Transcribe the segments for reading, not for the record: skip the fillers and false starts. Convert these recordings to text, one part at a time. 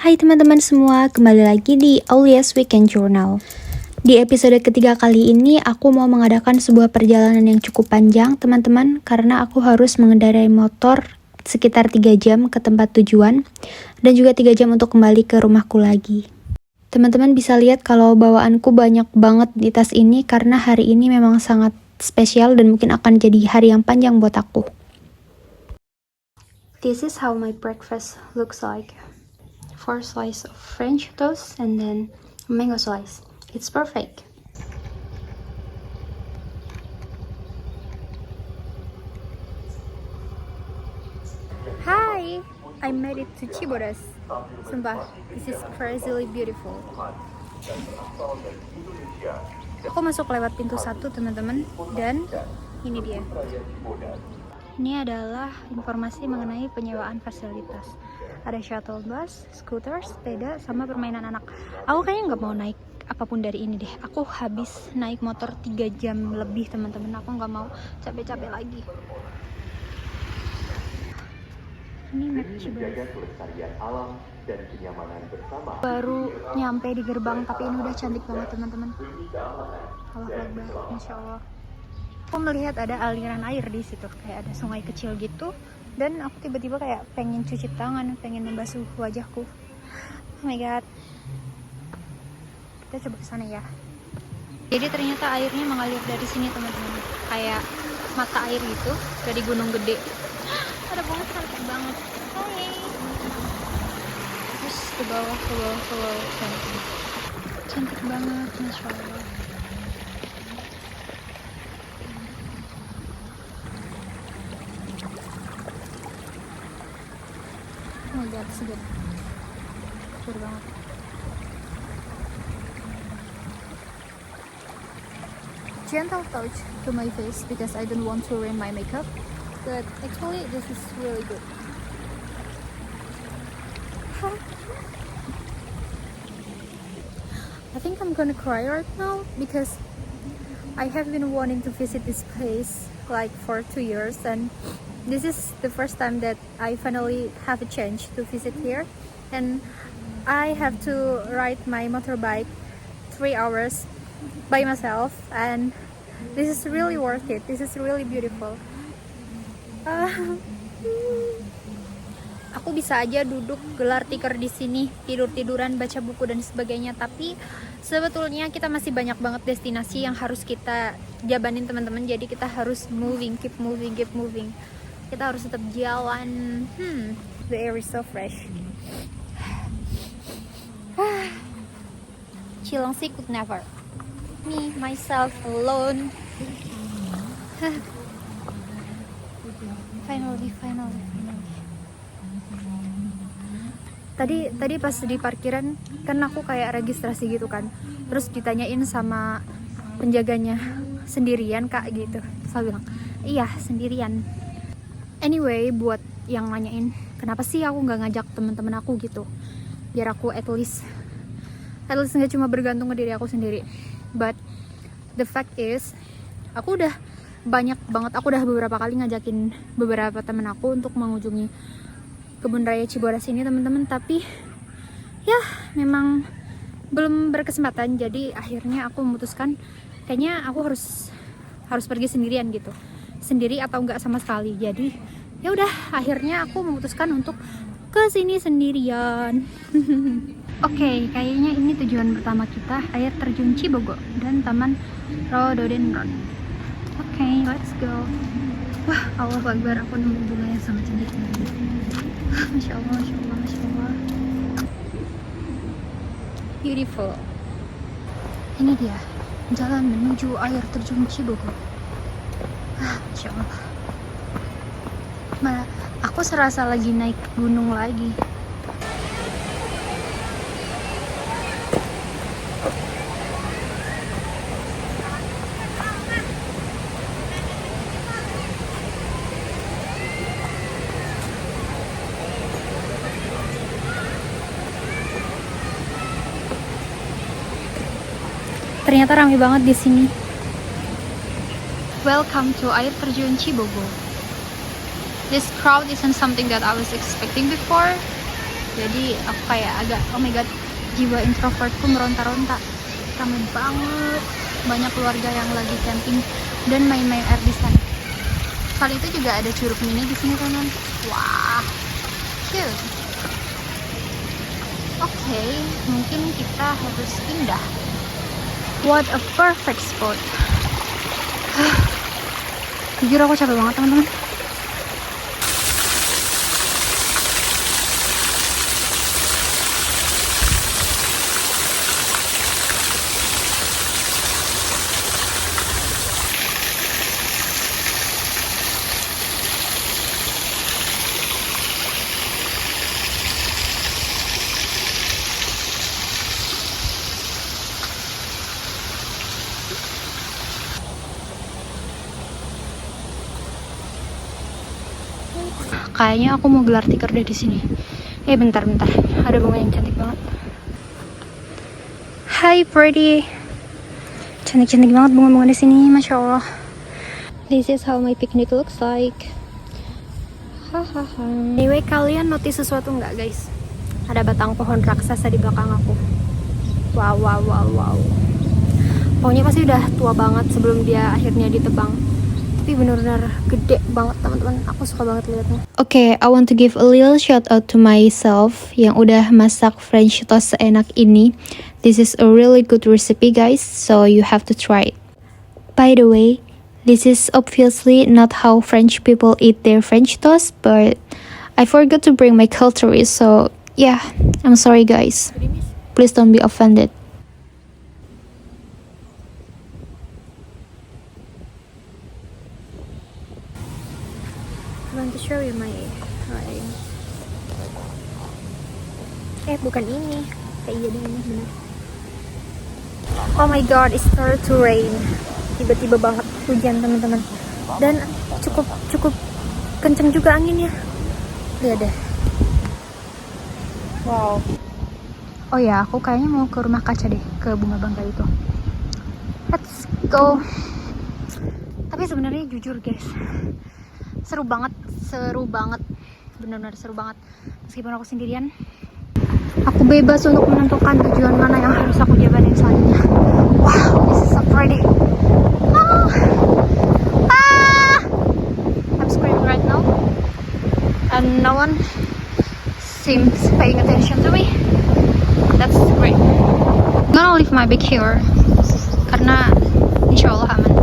Hai teman-teman semua, kembali lagi di Aulia's Weekend Journal. Di episode ketiga kali ini, aku mau mengadakan sebuah perjalanan yang cukup panjang, teman-teman, karena aku harus mengendarai motor sekitar 3 jam ke tempat tujuan, dan juga 3 jam untuk kembali ke rumahku lagi. Teman-teman bisa lihat kalau bawaanku banyak banget di tas ini, karena hari ini memang sangat spesial dan mungkin akan jadi hari yang panjang buat aku. This is how my breakfast looks like. 4 slices of French toast and then a mango slice. It's perfect. Hi, I made it to Cibodas. Sumpah, this is crazily beautiful. Aku masuk lewat pintu 1, teman-teman, dan ini dia. Ini adalah informasi mengenai penyewaan fasilitas. Ada shuttle bus, skuter, sepeda, sama permainan anak. Aku kayaknya nggak mau naik apapun dari ini deh. Aku habis naik motor 3 jam lebih, teman-teman. Aku nggak mau capek-capek lagi. Ini map Cibodas. Baru nyampe di gerbang, tapi ini udah cantik banget, teman-teman. Allahu Akbar, Masya Allah. Aku melihat ada aliran air di situ, kayak ada sungai kecil gitu, dan aku tiba-tiba kayak pengen cuci tangan, pengen membasuh wajahku. Oh my god. Kita coba kesana ya. Jadi ternyata airnya mengalir dari sini, teman-teman, kayak mata air gitu dari gunung gede. Ada banget, cantik banget. Hai. Terus ke bawah, cantik banget, Masya Allah. Oh my god, sedap. Seru banget. Gentle touch to my face because I don't want to ruin my makeup, but actually this is really good. I think I'm gonna cry right now because I have been wanting to visit this place like for 2 years, and this is the first time that I finally have a chance to visit here, and I have to ride my motorbike 3 hours by myself, and this is really worth it. This is really beautiful. Aku bisa aja duduk gelar tikar di sini, tidur-tiduran, baca buku dan sebagainya, tapi sebetulnya kita masih banyak banget destinasi yang harus kita jabanin, teman-teman. Jadi kita harus keep moving. Kita harus tetap jalan. The air is so fresh. Cilengsi could never. Me, myself, alone. Finally. Tadi pas di parkiran kan aku kayak registrasi gitu kan. Terus ditanyain sama penjaganya, sendirian kak gitu. Terus aku bilang, iya sendirian. Anyway, buat yang nanyain kenapa sih aku nggak ngajak teman-teman aku gitu, biar aku at least nggak cuma bergantung ke diri aku sendiri. But the fact is, aku udah beberapa kali ngajakin beberapa temen aku untuk mengunjungi kebun raya Cibodas ini, teman-teman, tapi ya memang belum berkesempatan. Jadi akhirnya aku memutuskan kayaknya aku harus pergi sendirian gitu, sendiri atau enggak sama sekali. Jadi ya udah, akhirnya aku memutuskan untuk ke sini sendirian. Oke, kayaknya ini tujuan pertama kita, air terjun Cibogo dan Taman Rhododendron. Oke, let's go. Wah, Allahu Akbar, aku nemu bunga yang sangat cantik. Masya Allah. Beautiful. Ini dia jalan menuju air terjun Cibogo. Masya Allah. Aku serasa lagi naik gunung lagi. Ternyata ramai banget di sini. Welcome to air terjun Cibogo. This crowd isn't something that I was expecting before, Jadi aku kayak agak, oh my god, jiwa introvertku meronta-ronta. Ramai banget, banyak keluarga yang lagi camping dan main-main air di sana. Kali itu juga ada curug mini di sini teman. Wah, cute. Oke, mungkin kita harus pindah. What a perfect spot. Jujur aku capek banget teman-teman. Kayaknya aku mau gelar tikar deh di sini. Bentar. Ada bunga yang cantik banget. Hi pretty. Cantik-cantik banget bunga-bunga di sini, masya Allah. This is how my picnic looks like. Hahaha. Anyway, kalian notice sesuatu nggak guys? Ada batang pohon raksasa di belakang aku. Wow. Pokoknya pasti udah tua banget sebelum dia akhirnya ditebang. Tapi benar-benar gede banget teman-teman. Aku suka banget liatnya. Okay, I want to give a little shout out to myself yang udah masak French toast seenak ini. This is a really good recipe guys, so you have to try it. By the way, this is obviously not how French people eat their French toast, but I forgot to bring my cutlery, so yeah, I'm sorry guys. Please don't be offended. I want to show you my bukan ini. Iya deh ini benar. Oh my god, it started to rain. Tiba-tiba banget hujan teman-teman. Dan cukup kenceng juga anginnya. Lihat deh. Wow. Oh ya, aku kayaknya mau ke rumah kaca deh, ke bunga bangga itu. Let's go. Tapi sebenarnya jujur guys, seru banget, benar-benar seru banget. Meskipun aku sendirian, aku bebas untuk menentukan tujuan mana yang harus aku jabanin selanjutnya. Wow, this is so pretty. I'm screaming right now, and no one seems paying attention to me. That's great. I'm gonna leave my bag here, karena insya Allah aman.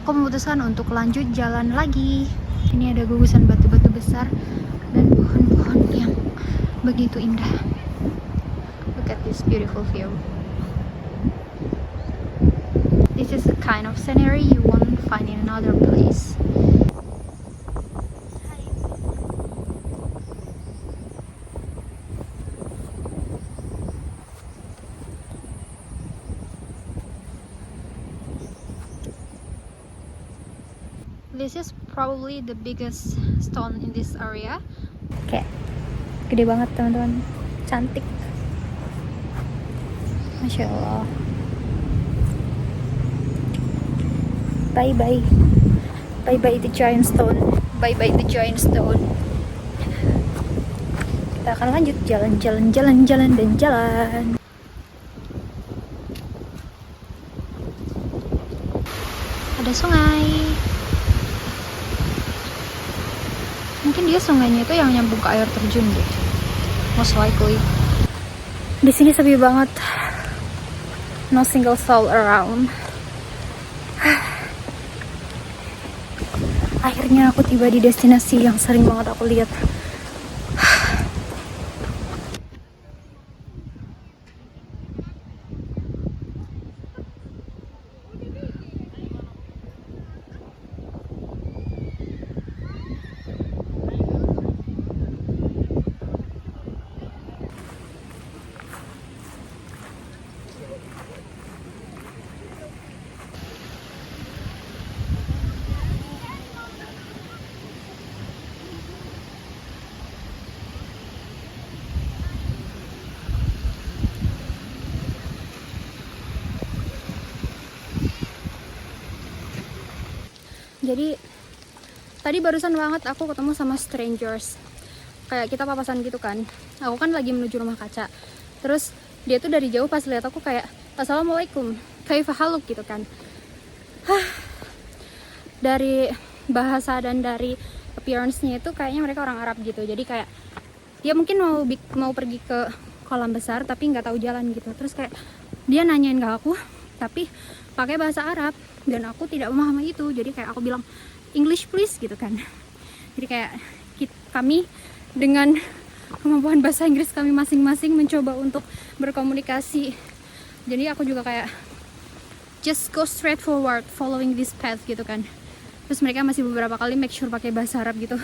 Aku memutuskan untuk lanjut jalan lagi. Ini ada gugusan batu-batu besar dan pohon-pohon yang begitu indah. Look at this beautiful view. This is the kind of scenery you won't find in another place. This is probably the biggest stone in this area. Kayak gede banget teman-teman, cantik, masya Allah. Bye bye the giant stone. Bye the giant stone. Kita akan lanjut jalan. Ada sungai. Mungkin dia sungainya itu yang nyambung ke air terjun deh. Most likely. Di sini sepi banget. No single soul around. Akhirnya aku tiba di destinasi yang sering banget aku lihat. Jadi tadi barusan banget aku ketemu sama strangers, kayak kita papasan gitu kan. Aku kan lagi menuju rumah kaca, terus dia tuh dari jauh pas lihat aku kayak assalamualaikum, kaifa haluk gitu kan. Dari bahasa dan dari appearance-nya itu kayaknya mereka orang Arab gitu. Jadi kayak dia mungkin mau pergi ke kolam besar tapi nggak tahu jalan gitu. Terus kayak dia nanyain ke aku tapi pakai bahasa Arab dan aku tidak memahami itu. Jadi kayak aku bilang English please gitu kan. Jadi kayak kami dengan kemampuan bahasa Inggris kami masing-masing mencoba untuk berkomunikasi. Jadi aku juga kayak just go straight forward following this path gitu kan. Terus mereka masih beberapa kali make sure pakai bahasa Arab gitu.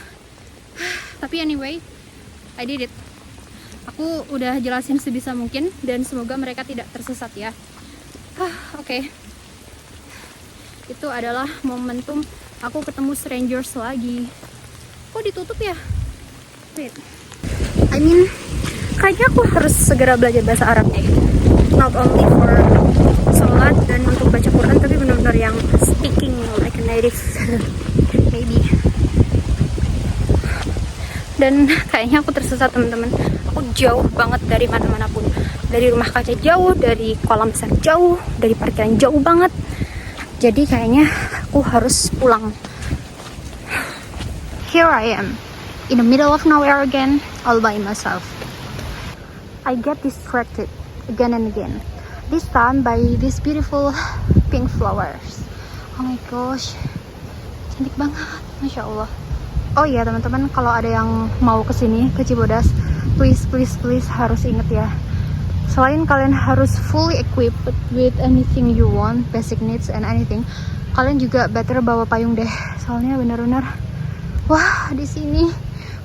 Tapi anyway, I did it. Aku udah jelasin sebisa mungkin dan semoga mereka tidak tersesat ya. Oke. Itu adalah momentum aku ketemu strangers lagi. Kok ditutup ya? Wait. I mean, kayaknya aku harus segera belajar bahasa Arab deh. Not only for sholat dan untuk baca Quran, tapi benar-benar yang speaking like a native. Maybe. Dan kayaknya aku tersesat teman-teman. Aku jauh banget dari mana-mana pun. Dari rumah kaca jauh, dari kolam besar jauh, dari parkiran jauh banget. Jadi kayaknya aku harus pulang. Here I am, in the middle of nowhere again, all by myself. I get distracted again and again. This time by these beautiful pink flowers. Oh my gosh, cantik banget, masya Allah. Oh iya teman-teman, kalau ada yang mau kesini ke Cibodas, please harus inget ya. Selain kalian harus fully equipped with anything you want, basic needs and anything, kalian juga better bawa payung deh. Soalnya benar-benar, wah di sini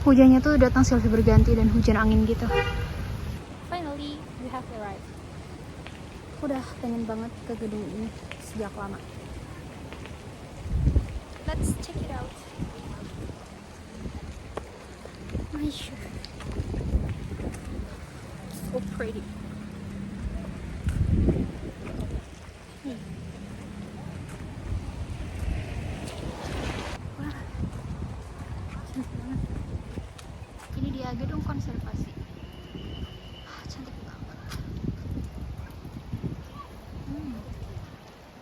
hujannya tuh datang silih berganti dan hujan angin gitu. Finally, we have arrived. Udah pengen banget ke gedung ini sejak lama. Let's check it out. My shirt. So pretty. Wah, cantik banget. Ini dia gedung konservasi. Cantik banget.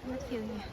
Lihat view-nya.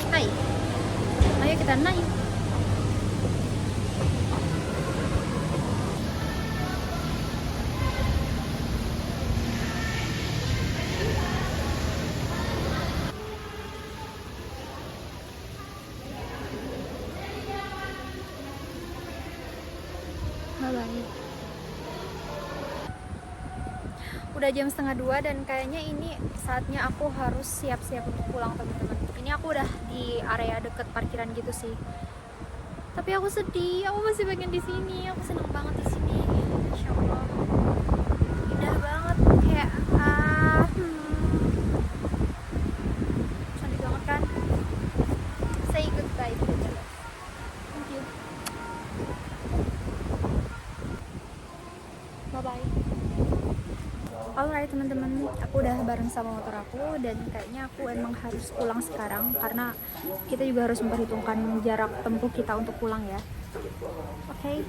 Hai, ayo kita naik. Bye-bye. Udah jam 1:30 dan kayaknya ini saatnya aku harus siap-siap untuk pulang teman-teman. Ini aku udah di area deket parkiran gitu sih. Tapi aku sedih, aku masih pengen di sini. Aku seneng banget di sini. Masya Allah, indah banget. Kayak cantik banget kan? Say goodbye to the Cibodas. Thank you. Bye-bye. Alright teman-teman, aku udah bareng sama motor aku dan kayaknya aku emang harus pulang sekarang karena kita juga harus memperhitungkan jarak tempuh kita untuk pulang ya. Oke.